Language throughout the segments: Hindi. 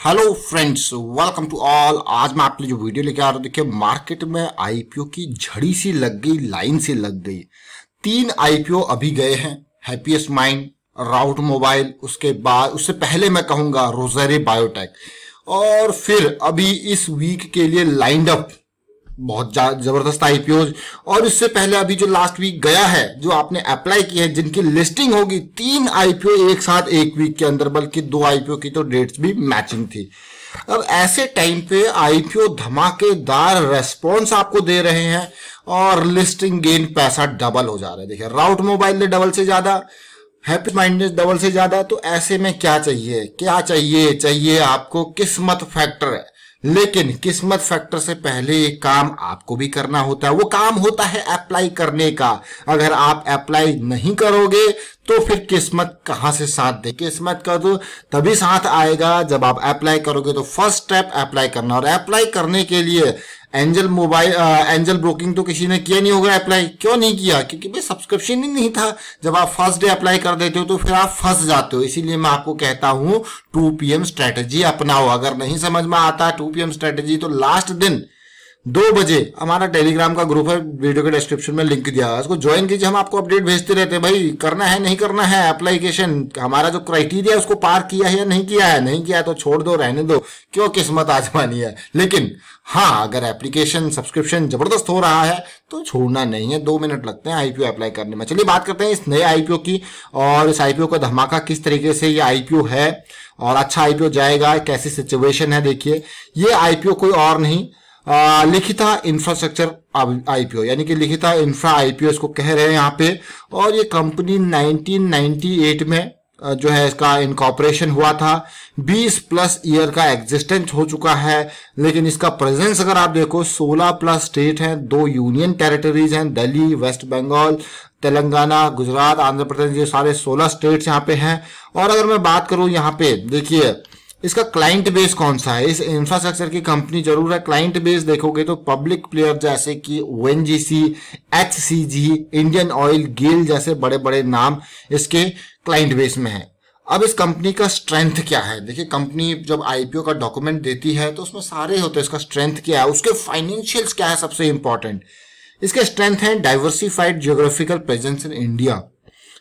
Hello friends, welcome to all. आज मैं आपके लिए जो वीडियो लेके आ रहा हूँ, देखिए मार्केट में आईपीओ की झड़ी सी लग गई, लाइन से लग गई। 3 आईपीओ अभी गए हैं, हैप्पीएस्ट माइंड, राउट मोबाइल, उसके बाद उससे पहले मैं कहूंगा रोज़री बायोटेक, और फिर अभी इस वीक के लिए लाइंड अप बहुत जबरदस्त आईपीओ। और इससे पहले अभी जो लास्ट वीक गया है, जो आपने अप्लाई किए हैं, जिनकी लिस्टिंग होगी, 3 आईपीओ एक साथ एक वीक के अंदर, बल्कि 2 आईपीओ की तो डेट्स भी मैचिंग थी। अब ऐसे टाइम पे आईपीओ धमाकेदार रेस्पॉन्स आपको दे रहे हैं और लिस्टिंग गेन पैसा डबल हो जा रहा है। देखिए राउट मोबाइल ने डबल से ज्यादा, हैप्पी माइंड ने डबल से ज्यादा। तो ऐसे में क्या चाहिए आपको किस्मत फैक्टर है। लेकिन किस्मत फैक्टर से पहले एक काम आपको भी करना होता है, वो काम होता है अप्लाई करने का। अगर आप अप्लाई नहीं करोगे तो फिर किस्मत कहां से साथ दे। किस्मत का तो तभी साथ आएगा जब आप अप्लाई करोगे। तो फर्स्ट स्टेप अप्लाई करना, और अप्लाई करने के लिए एंजल ब्रोकिंग तो किसी ने किया नहीं होगा अप्लाई। क्यों नहीं किया? क्योंकि भाई सब्सक्रिप्शन ही नहीं था। जब आप फर्स्ट डे अप्लाई कर देते हो तो फिर आप फंस जाते हो। इसीलिए मैं आपको कहता हूं 2 PM स्ट्रेटेजी अपनाओ। अगर नहीं समझ में आता 2 PM स्ट्रेटेजी तो लास्ट दिन 2 बजे हमारा टेलीग्राम का ग्रुप है, वीडियो के डिस्क्रिप्शन में लिंक दिया है, उसको ज्वाइन कीजिए। हम आपको अपडेट भेजते रहते हैं, भाई करना है नहीं करना है एप्लीकेशन, हमारा जो क्राइटेरिया है उसको पार किया है या नहीं किया है। नहीं किया है तो छोड़ दो, रहने दो, क्यों किस्मत आजमानी है। लेकिन हाँ, अगर एप्लीकेशन सब्सक्रिप्शन जबरदस्त हो रहा है तो छोड़ना नहीं है। 2 मिनट लगते हैं आईपीओ अप्लाई करने में। चलिए बात करते हैं इस नए आईपीओ की, और इस आईपीओ का धमाका किस तरीके से ये आईपीओ है और अच्छा आईपीओ जाएगा, कैसी सिचुएशन है। देखिए ये आईपीओ कोई और नहीं, लिखिता इंफ्रास्ट्रक्चर आईपीओ, यानी कि लिखिता इंफ्रा आईपीओ इसको कह रहे हैं यहाँ पे। और ये कंपनी 1998 में जो है इसका इनकॉर्पोरेशन हुआ था। 20+ ईयर का एग्जिस्टेंस हो चुका है। लेकिन इसका प्रेजेंस अगर आप देखो 16+ स्टेट हैं, 2 यूनियन टेरिटरीज हैं, दिल्ली, वेस्ट बंगाल, तेलंगाना, गुजरात, आंध्र प्रदेश, ये सारे 16 स्टेट्स यहाँ पे हैं। और अगर मैं बात करूं यहाँ पे, देखिए इसका क्लाइंट बेस कौन सा है। इस इंफ्रास्ट्रक्चर की कंपनी जरूर है। क्लाइंट बेस देखोगे तो पब्लिक प्लेयर जैसे कि ONGC, HCG, इंडियन ऑयल, गेल जैसे बड़े बड़े नाम इसके क्लाइंट बेस में है। अब इस कंपनी का स्ट्रेंथ क्या है? देखिए कंपनी जब आईपीओ का डॉक्यूमेंट देती है तो उसमें सारे होते हैं। इसका स्ट्रेंथ क्या है, उसके फाइनेंशियल्स क्या है, सबसे इंपॉर्टेंट इसके स्ट्रेंथ है। Diversified geographical presence in India,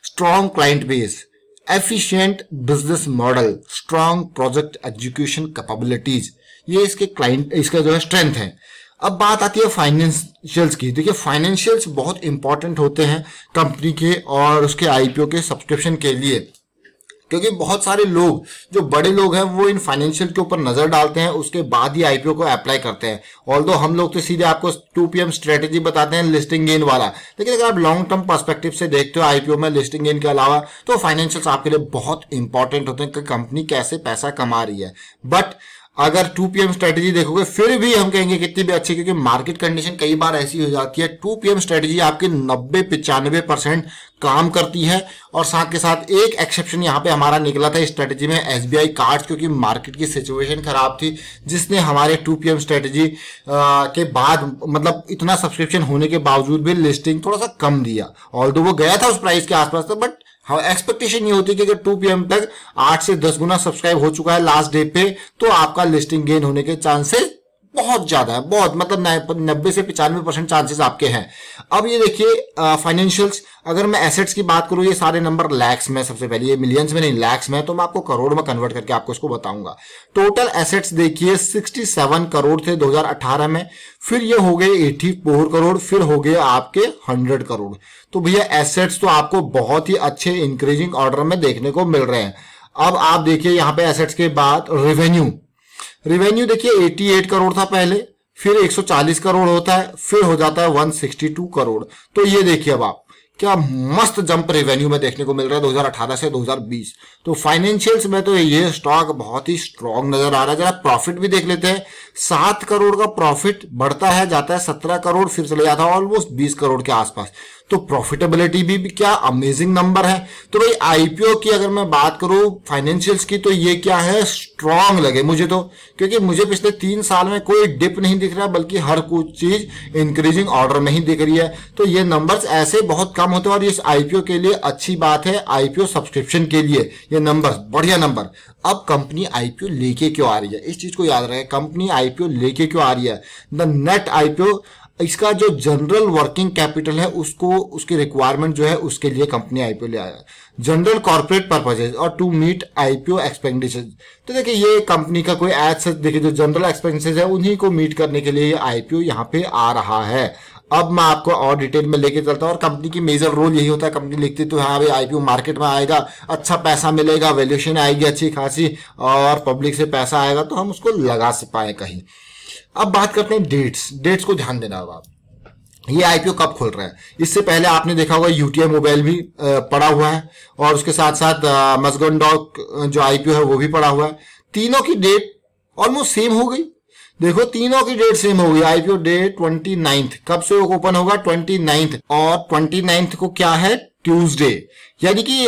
strong client base, efficient business model, strong project execution capabilities, ये इसके क्लाइंट इसका जो है स्ट्रेंथ है। अब बात आती है फाइनेंशियल्स की। देखिए फाइनेंशियल्स बहुत इंपॉर्टेंट होते हैं कंपनी के और उसके आईपीओ के सब्सक्रिप्शन के लिए, क्योंकि बहुत सारे लोग जो बड़े लोग हैं वो इन फाइनेंशियल के ऊपर नजर डालते हैं, उसके बाद ही आईपीओ को अप्लाई करते हैं। ऑल्दो हम लोग तो सीधे आपको 2 PM स्ट्रेटेजी बताते हैं लिस्टिंग गेन वाला, लेकिन अगर आप लॉन्ग टर्म पर्सपेक्टिव से देखते हो आईपीओ में लिस्टिंग गेन के अलावा, तो फाइनेंशियल्स आपके लिए बहुत इंपॉर्टेंट होते हैं कि कंपनी कैसे पैसा कमा रही है। बट अगर 2 PM स्ट्रेटेजी देखोगे फिर भी हम कहेंगे कितनी भी अच्छी, क्योंकि मार्केट कंडीशन कई बार ऐसी हो जाती है 2 PM स्ट्रेटेजी आपके 90-95% काम करती है। और साथ के साथ एक एक्सेप्शन यहाँ पे हमारा निकला था इस स्ट्रेटेजी में, SBI कार्ड्स, क्योंकि मार्केट की सिचुएशन खराब थी, जिसने हमारे 2 PM स्ट्रेटेजी के बाद मतलब इतना सब्सक्रिप्शन होने के बावजूद भी लिस्टिंग थोड़ा सा कम दिया। ऑल्दो वो गया था उस प्राइस के आसपास था, बट हाँ एक्सपेक्टेशन ये होती है कि अगर 2 PM तक 8 से 10 गुना सब्सक्राइब हो चुका है लास्ट डे पे, तो आपका लिस्टिंग गेन होने के चांसेस बहुत ज्यादा है, बहुत मतलब 90 से 95% चांसेस आपके हैं। अब ये देखिए फाइनेंशियल्स, अगर मैं एसेट्स की बात करूं, ये सारे नंबर लैक्स में, सबसे पहले ये मिलियंस में नहीं लैक्स में, तो मैं आपको करोड़ में कन्वर्ट करके आपको इसको बताऊंगा। टोटल एसेट्स देखिए 67 करोड़ थे 2018 में, फिर ये हो गए 84 करोड़, फिर हो गए आपके 100 करोड़। तो भैया एसेट्स तो आपको बहुत ही अच्छे इंक्रीजिंग ऑर्डर में देखने को मिल रहे हैं। अब आप देखिए यहाँ पे एसेट्स के बाद रेवेन्यू देखिए 88 करोड़ था पहले, फिर 140 करोड़ होता है, फिर हो जाता है 162 करोड़। तो ये देखिए अब आप क्या मस्त जंप रेवेन्यू में देखने को मिल रहा है 2018 से 2020। तो फाइनेंशियल्स में तो ये स्टॉक बहुत ही स्ट्रांग नजर आ रहा है। जरा प्रॉफिट भी देख लेते हैं। 7 करोड़ का प्रॉफिट बढ़ता है, जाता है 17 करोड़, फिर चले जाता है ऑलमोस्ट 20 करोड़ के आसपास। तो प्रॉफिटेबिलिटी भी क्या अमेजिंग नंबर है। तो भाई आईपीओ की अगर मैं बात करूं फाइनेंशियल्स की, तो ये क्या है, स्ट्रांग लगे मुझे तो, क्योंकि मुझे पिछले 3 साल में कोई डिप नहीं दिख रहा, बल्कि हर कुछ चीज इंक्रीजिंग ऑर्डर में ही दिख रही है। तो ये नंबर्स ऐसे बहुत कम होते हैं और इस आईपीओ के लिए अच्छी बात है, आईपीओ सब्सक्रिप्शन के लिए ये नंबर बढ़िया नंबर। अब कंपनी आईपीओ लेके क्यों आ रही है, इस चीज को याद रखें, कंपनी आईपीओ लेके क्यों आ रही है। द नेट आईपीओ, इसका जो जनरल वर्किंग कैपिटल है उसको, उसकी रिक्वायरमेंट जो है उसके लिए कंपनी आईपीओ ले आया, जनरल कॉर्पोरेट पर्पजेज और टू मीट आईपीओ एक्सपेंडिचर। तो देखिए ये कंपनी का कोई एज सच देखिए जो जनरल एक्सपेंसेस है उन्हीं को मीट करने के लिए ये आईपीओ यहाँ पे आ रहा है। अब मैं आपको और डिटेल में लेके चलता हूँ, और कंपनी की मेजर रोल यही होता है, कंपनी लिखती तो हाँ भाई आईपीओ मार्केट में आएगा, अच्छा पैसा मिलेगा, वैल्यूएशन आएगी अच्छी खासी, और पब्लिक से पैसा आएगा तो हम उसको लगा से पाए कहीं। अब बात करते हैं डेट्स को ध्यान देना। अब आप ये आईपीओ कब खुल रहा है, इससे पहले आपने देखा होगा यूटीआई मोबाइल भी पड़ा हुआ है, और उसके साथ साथ मज़गुन डॉक जो आईपीओ है वो भी पड़ा हुआ है। तीनों की डेट ऑलमोस्ट सेम हो गई, देखो तीनों की डेट सेम हो गई। आईपीओ डेट 29, कब से ओपन होगा 29, और 29 को क्या है, ट्यूसडे, यानी कि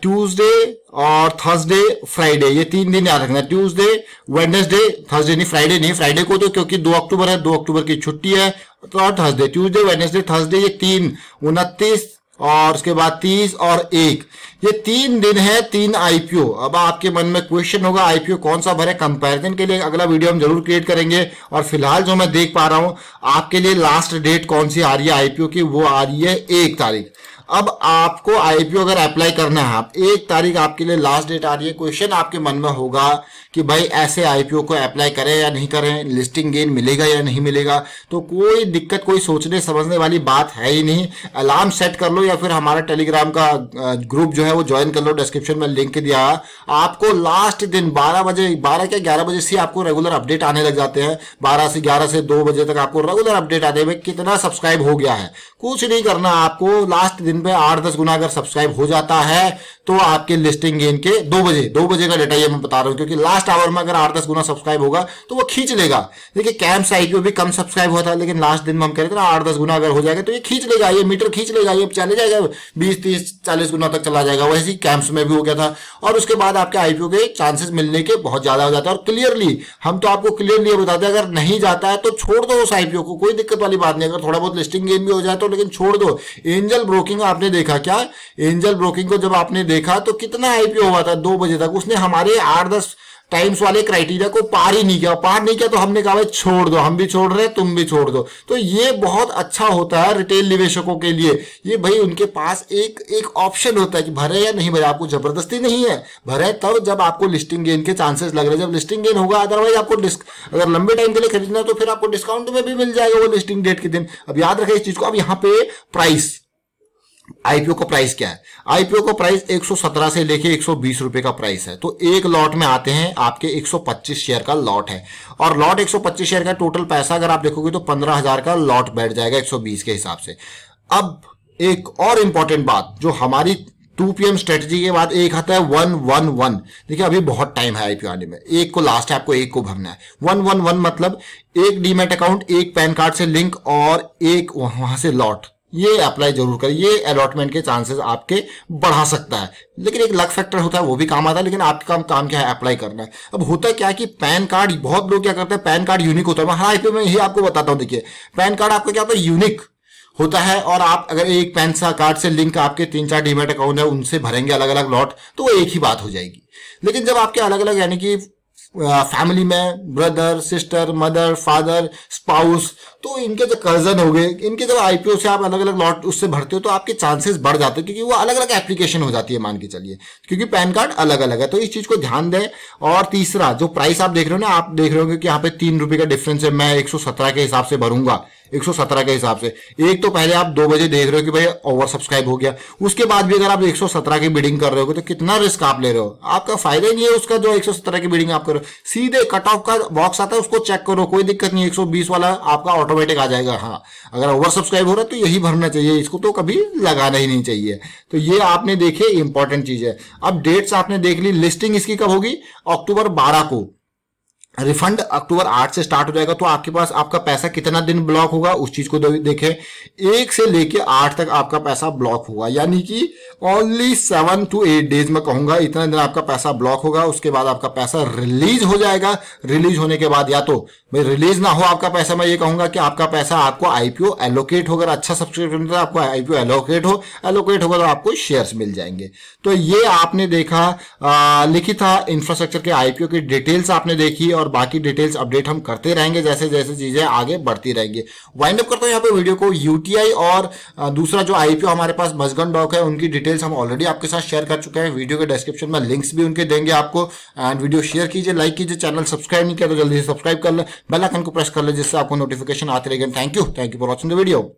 ट्यूसडे और थर्सडे फ्राइडे, ये 3 दिन याद रखना, ट्यूसडे वेडनेसडे थर्सडे, नहीं फ्राइडे नहीं, फ्राइडे को तो क्योंकि 2 अक्टूबर है, 2 अक्टूबर की छुट्टी है, तो और थर्सडे, ट्यूसडे वेडनेसडे थर्सडे, ये 3, 29 और उसके बाद 30 और 1, ये 3 दिन है 3 आईपीओ। अब आपके मन में क्वेश्चन होगा आईपीओ कौन सा भरे, कंपैरिजन के लिए अगला वीडियो हम जरूर क्रिएट करेंगे। और फिलहाल जो मैं देख पा रहा हूं आपके लिए लास्ट डेट कौन सी आ रही है आईपीओ की, वो आ रही है 1 तारीख। अब आपको आईपीओ अगर अप्लाई करना है, आप 1 तारीख आपके लिए लास्ट डेट आ रही है। क्वेश्चन आपके मन में होगा कि भाई ऐसे आईपीओ को अप्लाई करें या नहीं करें, लिस्टिंग गेन मिलेगा या नहीं मिलेगा, तो कोई दिक्कत, कोई सोचने समझने वाली बात है ही नहीं। अलार्म सेट कर लो या फिर हमारा टेलीग्राम का ग्रुप जो है वो ज्वाइन कर लो, डिस्क्रिप्शन में लिंक दिया। आपको लास्ट दिन 12 बजे, 12 क्या 11 बजे से आपको रेगुलर अपडेट आने लग जाते हैं, 12 से 11 से 2 बजे तक आपको रेगुलर अपडेट आते हैं कितना सब्सक्राइब हो गया है। कुछ नहीं करना आपको, लास्ट दिन पे 8-10 गुना अगर सब्सक्राइब हो जाता है तो आपके लिस्टिंग गेन के 2 बजे का डेटा ये मैं बता रहा हूं, क्योंकि लास्ट आवर में अगर 8-10 गुना सब्सक्राइब होगा तो वो खींच लेगा। देखिए कैंप्स आईपीओ भी कम सब्सक्राइब होता है, लेकिन लास्ट दिन में हम कह रहे थे ना 8-10 गुना अगर हो जाएगा तो ये खींच लेगा, ये मीटर खींच लेगा, ये चले जाएगा 20-30-40 गुना तक चला जाएगा। वैसे ही कैंप्स में भी हो गया था, और उसके बाद आपके आईपीओ के चांसेस मिलने के बहुत ज्यादा हो जाता है। और क्लियरली हम तो आपको क्लियरली बताते हैं, अगर नहीं जाता है तो छोड़ दो उस आईपीओ को, कोई दिक्कत वाली बात नहीं। अगर थोड़ा बहुत लिस्टिंग गेन भी हो जाए तो लेकिन छोड़ दो। एंजल ब्रोकिंग आपने देखा क्या, एंजल ब्रोकिंग को जब आपने देखा तो कितना आईपीओ हुआ था 2 बजे तक, उसने हमारे 8-10 टाइम्स वाले क्राइटेरिया को पार नहीं किया, तो हमने कहा भाई छोड़ दो, हम भी छोड़ रहे हैं तुम भी छोड़ दो। तो ये बहुत अच्छा होता है रिटेल निवेशकों के लिए, ये भाई उनके पास एक ऑप्शन होता है कि भरे या नहीं भरे, आपको जबरदस्ती नहीं है, भरे तब जब आपको लिस्टिंग गेन के चांसेस लग रहे हैं, जब लिस्टिंग गेन होगा। अदरवाइज आपको अगर लंबे टाइम के लिए खरीदना है तो फिर आपको डिस्काउंट में भी मिल जाएगा वो लिस्टिंग डेट के दिन। अब याद रखें इस चीज को। अब यहाँ पे प्राइस, आईपीओ का प्राइस क्या है, आईपीओ का प्राइस 117 से लेके 120 रुपए का प्राइस है। तो एक लॉट में आते हैं आपके 125 शेयर का लॉट है, और लॉट 125 शेयर का टोटल पैसा अगर आप देखोगे तो 15,000 का लॉट बैठ जाएगा 120 के हिसाब से। अब एक और इंपॉर्टेंट बात, जो हमारी 2 PM स्ट्रेटजी के बाद एक आता है 111। देखिए अभी बहुत टाइम है आईपीओ आने में, एक को लास्ट है, आपको एक को भरना है। 111 मतलब एक डीमैट अकाउंट, एक पैन कार्ड से लिंक और एक वहां से लॉट, ये अप्लाई जरूर करें। ये अलॉटमेंट के चांसेस आपके बढ़ा सकता है, लेकिन एक लक फैक्टर होता है वो भी काम आता है, लेकिन आपका काम क्या है, अप्लाई करना है। अब होता क्या है कि पैन कार्ड, बहुत लोग क्या करते हैं, पैन कार्ड यूनिक होता है। मैं हर आईपीओ में यही आपको बताता हूं। देखिए पैन कार्ड आपका क्या होता है, यूनिक होता है, और आप अगर एक पैन कार्ड से लिंक आपके 3-4 डीमैट अकाउंट है उनसे भरेंगे अलग अलग लॉट, तो वो एक ही बात हो जाएगी। लेकिन जब आपके अलग अलग, यानी कि फैमिली में brother, sister, mother, father, spouse, तो इनके जो कजन हो गए, इनके जब आईपीओ से आप अलग अलग लॉट उससे भरते हो तो आपके चांसेस बढ़ जाते हैं, क्योंकि वो अलग अलग एप्लीकेशन हो जाती है, मान के चलिए, क्योंकि पैन कार्ड अलग अलग है। तो इस चीज को ध्यान दें। और तीसरा जो प्राइस आप देख रहे हो ना, आप देख रहे हो कि यहाँ पे 3 रुपए का डिफरेंस है, मैं 117 के हिसाब से भरूंगा, 117 के हिसाब से। एक तो पहले आप 2 बजे देख रहे हो कि भाई ओवर सब्सक्राइब हो गया, उसके बाद भी अगर आप 117 की बिडिंग कर रहे हो तो कितना रिस्क आप ले रहे हो, आपका फायदा ही नहीं है उसका, जो 117 की बिडिंग आप करो। सीधे कट ऑफ का बॉक्स आता है, उसको चेक करो, कोई दिक्कत नहीं, 120 वाला आपका ऑटोमेटिक आ जाएगा। हाँ, अगर ओवर सब्सक्राइब हो रहा है तो यही भरना चाहिए, इसको तो कभी लगाना ही नहीं चाहिए। तो ये आपने देखे, इंपॉर्टेंट चीज है। अब डेट्स आपने देख ली, लिस्टिंग इसकी कब होगी, अक्टूबर 12 को। रिफंड अक्टूबर 8 से स्टार्ट हो जाएगा, तो आपके पास आपका पैसा कितना दिन ब्लॉक होगा उस चीज को देखें। 1 से लेके 8 तक आपका पैसा ब्लॉक होगा, यानी कि ओनली 7 to 8 डेज में कहूंगा, इतना दिन आपका पैसा ब्लॉक होगा। उसके बाद आपका पैसा रिलीज हो जाएगा। रिलीज होने के बाद या तो भाई रिलीज ना हो आपका पैसा, मैं ये कहूंगा कि आपका पैसा आपको आईपीओ एलोकेट होगा, अच्छा सब्सक्रिप्शन आपको आईपीओ एलोकेट होगा तो आपको शेयर्स मिल जाएंगे। तो ये आपने देखा लिखी था इंफ्रास्ट्रक्चर के आईपीओ की डिटेल्स आपने देखी, और बाकी डिटेल्स अपडेट हम करते रहेंगे जैसे जैसे चीजें आगे बढ़ती रहेंगी। वाइंड अप करता हूं यहाँ पे वीडियो को। यूटीआई और दूसरा जो आईपीओ हमारे पास मजगन डॉक है, उनकी डिटेल्स हम ऑलरेडी आपके साथ शेयर कर चुके हैं। वीडियो के डिस्क्रिप्शन में लिंक्स भी उनके देंगे आपको। एंड वीडियो शेयर कीजिए, लाइक कीजिए, चैनल सब्सक्राइब नहीं किया तो जल्दी से सब्सक्राइब कर ले, बेल आइकन को प्रेस कर ले, जिससे आपको नोटिफिकेशन आती रहेगी। Thank you for watching the video.